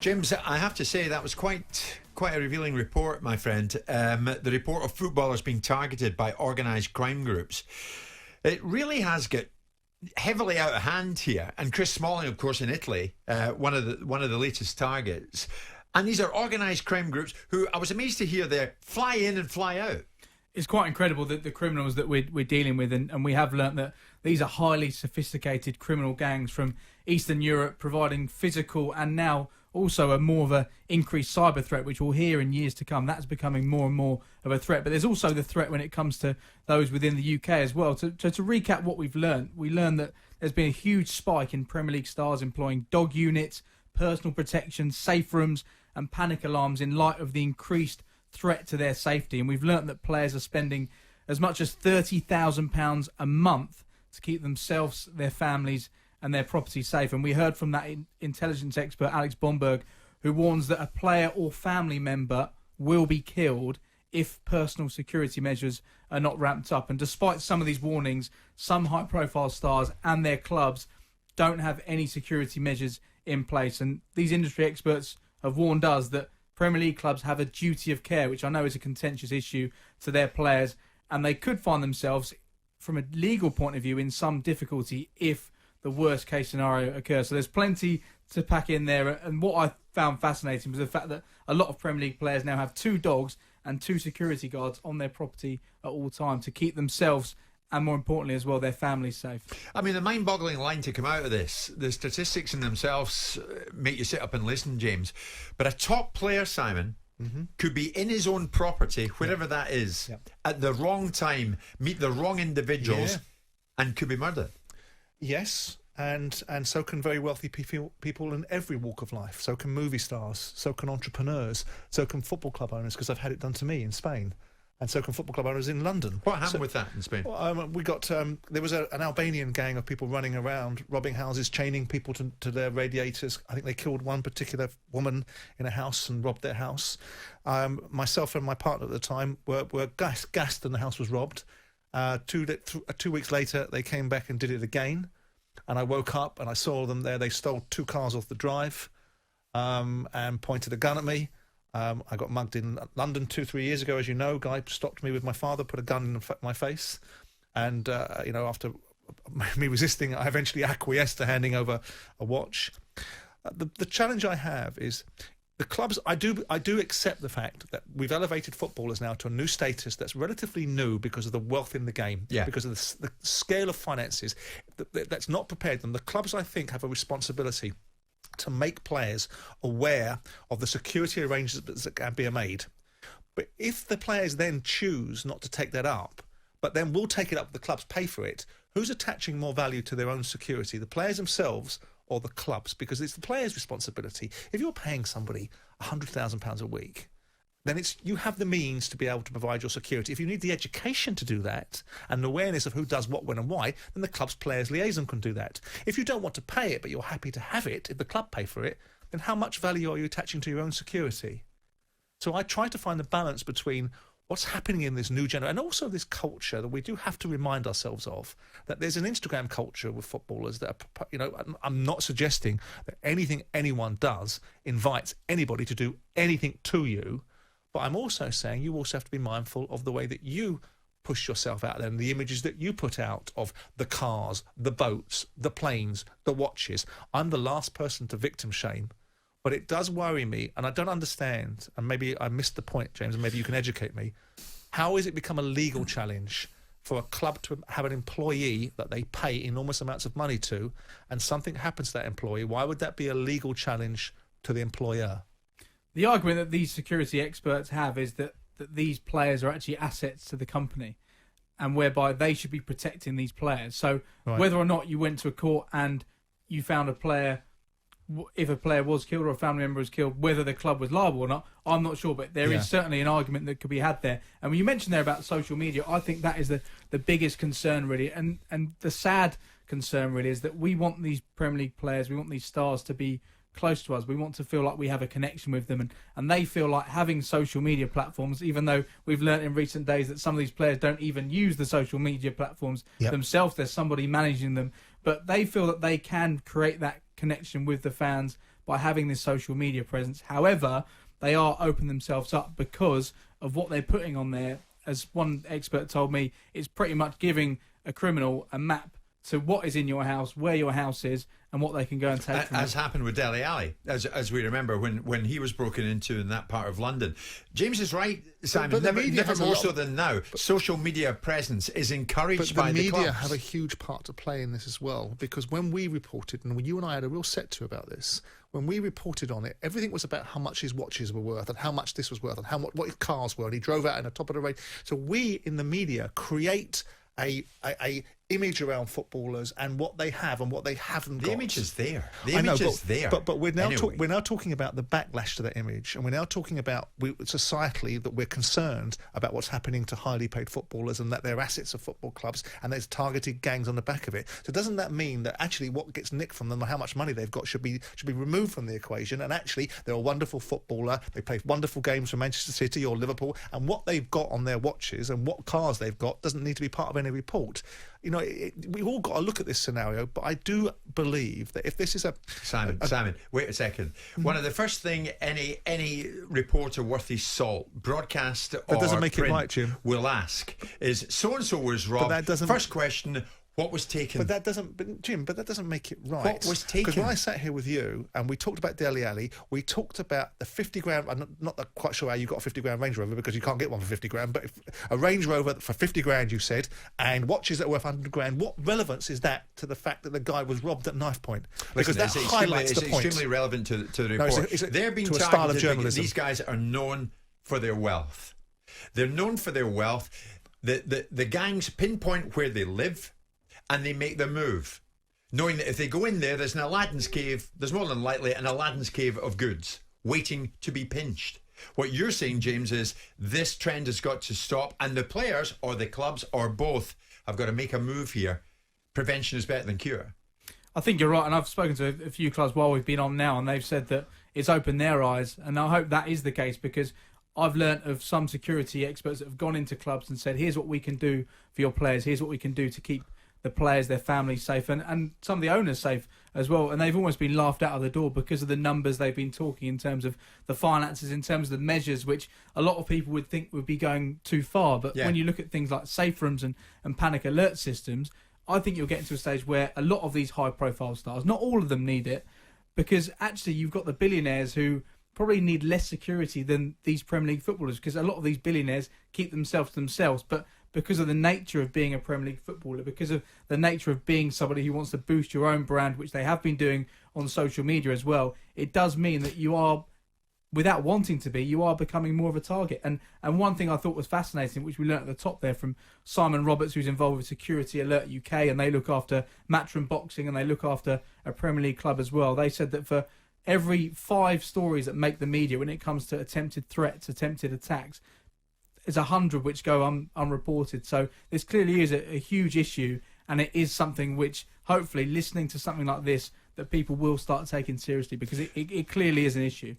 James, I have to say that was quite a revealing report, my friend. The report of footballers being targeted by organised crime groups. It really has got heavily out of hand here. And Chris Smalling, of course, in Italy, one of the latest targets. And these are organised crime groups who I was amazed to hear they fly in and fly out. It's quite incredible that the criminals that we're dealing with, and we have learnt that these are highly sophisticated criminal gangs from Eastern Europe, providing physical and now also a more of a increased cyber threat, which we'll hear in years to come. That's becoming more and more of a threat. But there's also the threat when it comes to those within the UK as well. To recap what we've learned, we learned that there's been a huge spike in Premier League stars employing dog units, personal protection, safe rooms and panic alarms in light of the increased threat to their safety. And we've learnt that players are spending as much as £30,000 a month to keep themselves, their families and their property safe. And we heard from that intelligence expert, Alex Bomberg, who warns that a player or family member will be killed if personal security measures are not ramped up. And despite some of these warnings, some high-profile stars and their clubs don't have any security measures in place. And these industry experts have warned us that Premier League clubs have a duty of care, which I know is a contentious issue, to their players, and they could find themselves, from a legal point of view, in some difficulty if the worst case scenario occurs. So there's plenty to pack in there. And what I found fascinating was the fact that a lot of Premier League players now have 2 dogs and 2 security guards on their property at all times to keep themselves and, more importantly as well, their families safe. I mean, the mind-boggling line to come out of this, the statistics in themselves make you sit up and listen, James. But a top player, Simon, could be in his own property, wherever that is, at the wrong time, meet the wrong individuals, and could be murdered. Yes, and so can very wealthy people in every walk of life. So can movie stars, so can entrepreneurs, so can football club owners, because I've had it done to me in Spain. And so can football club owners in London. What happened with that in Spain? Well, we got there was an Albanian gang of people running around, robbing houses, chaining people to their radiators. I think they killed one particular woman in a house and robbed their house. Myself and my partner at the time were gassed and the house was robbed. 2 weeks later, they came back and did it again. And I woke up and I saw them there. They stole 2 cars off the drive and pointed a gun at me. I got mugged in London 2-3 years ago, as you know. Guy stopped me with my father, put a gun in my face. And, after me resisting, I eventually acquiesced to handing over a watch. The challenge I have is the clubs. I do accept the fact that we've elevated footballers now to a new status that's relatively new because of the wealth in the game, because of the scale of finances that's not prepared them. The clubs, I think, have a responsibility to make players aware of the security arrangements that can be made. But if the players then choose not to take that up, but then will take it up, the clubs pay for it, who's attaching more value to their own security, the players themselves or the clubs? Because it's the players' responsibility. If you're paying somebody £100,000 a week, then you have the means to be able to provide your security. If you need the education to do that and the awareness of who does what, when and why, then the club's players liaison can do that. If you don't want to pay it but you're happy to have it, if the club pay for it, then how much value are you attaching to your own security? So I try to find the balance between what's happening in this new generation and also this culture that we do have to remind ourselves of, that there's an Instagram culture with footballers that are, I'm not suggesting that anything anyone does invites anybody to do anything to you. But I'm also saying you also have to be mindful of the way that you push yourself out there and the images that you put out of the cars, the boats, the planes, the watches. I'm the last person to victim shame, but it does worry me, and I don't understand, and maybe I missed the point, James, and maybe you can educate me. How has it become a legal challenge for a club to have an employee that they pay enormous amounts of money to, and something happens to that employee? Why would that be a legal challenge to the employer? The argument that these security experts have is that these players are actually assets to the company, and whereby they should be protecting these players. So whether or not you went to a court and you found a player, if a player was killed or a family member was killed, whether the club was liable or not, I'm not sure. But there is certainly an argument that could be had there. And when you mentioned there about social media, I think that is the biggest concern, really. And the sad concern, really, is that we want these Premier League players, we want these stars to be close to us. We want to feel like we have a connection with them, and they feel like having social media platforms, even though we've learnt in recent days that some of these players don't even use the social media platforms themselves. There's somebody managing them, but they feel that they can create that connection with the fans by having this social media presence. However, they are opening themselves up because of what they're putting on there. As one expert told me, it's pretty much giving a criminal a map to what is in your house, where your house is, and what they can go and take from as happened with Dele Alli, as we remember when he was broken into in that part of London. James is right, Simon. But the never media has a more lot so than now. Social media presence is encouraged by the the media clubs. have a huge part to play in this as well, because when we reported, and you and I had a real set to about this, when we reported on it, everything was about how much his watches were worth and how much this was worth and what his cars were, and he drove out in the top of the range. So we in the media create a image around footballers and what they have and what they haven't got. The image is there. The I know, image is there. But we're now Anyway. we're now talking about the backlash to that image, and we're now talking about societally that we're concerned about what's happening to highly paid footballers and that they're assets of football clubs and there's targeted gangs on the back of it. So doesn't that mean that actually what gets nicked from them or how much money they've got should be removed from the equation? And actually they're a wonderful footballer. They play wonderful games for Manchester City or Liverpool, and what they've got on their watches and what cars they've got doesn't need to be part of any report. You know, we've all got to look at this scenario, but I do believe that if this is Simon, wait a second. One of the first thing any reporter worth his salt, broadcast or doesn't make it print, right, Jim. will ask is so-and-so was robbed. that doesn't- First question, what was taken? But that doesn't make it right. What was taken? Because when I sat here with you and we talked about Dele Alli, we talked about the 50 grand. I'm not quite sure how you got a 50 grand Range Rover, because you can't get one for 50 grand. But a Range Rover for 50 grand, you said, and watches that are worth 100 grand. What relevance is that to the fact that the guy was robbed at knife point? Because Listen, that highlights the it's point. extremely relevant to the No, report. it's They're being to a targeted style of because journalism. these guys are known for their wealth. They're known for their wealth. The gangs pinpoint where they live, and they make their move, knowing that if they go in there, there's an Aladdin's cave, there's more than likely an Aladdin's cave of goods waiting to be pinched. What you're saying, James, is this trend has got to stop, and the players or the clubs or both have got to make a move here. Prevention is better than cure. I think you're right, and I've spoken to a few clubs while we've been on now, and they've said that it's opened their eyes, and I hope that is the case, because I've learnt of some security experts that have gone into clubs and said, here's what we can do for your players, here's what we can do to keep the players, their families safe, and some of the owners safe as well. And they've almost been laughed out of the door because of the numbers they've been talking in terms of the finances, in terms of the measures, which a lot of people would think would be going too far. But when you look at things like safe rooms and panic alert systems, I think you're getting to a stage where a lot of these high-profile stars, not all of them need it, because actually you've got the billionaires who probably need less security than these Premier League footballers, because a lot of these billionaires keep themselves to themselves. But because of the nature of being a Premier League footballer, because of the nature of being somebody who wants to boost your own brand, which they have been doing on social media as well, it does mean that you are, without wanting to be, you are becoming more of a target. And one thing I thought was fascinating, which we learnt at the top there from Simon Roberts, who's involved with Security Alert UK, and they look after Matchroom Boxing and they look after a Premier League club as well. They said that for every 5 stories that make the media when it comes to attempted threats, attempted attacks, there's 100 which go unreported. So this clearly is a huge issue, and it is something which, hopefully, listening to something like this, that people will start taking seriously, because it clearly is an issue.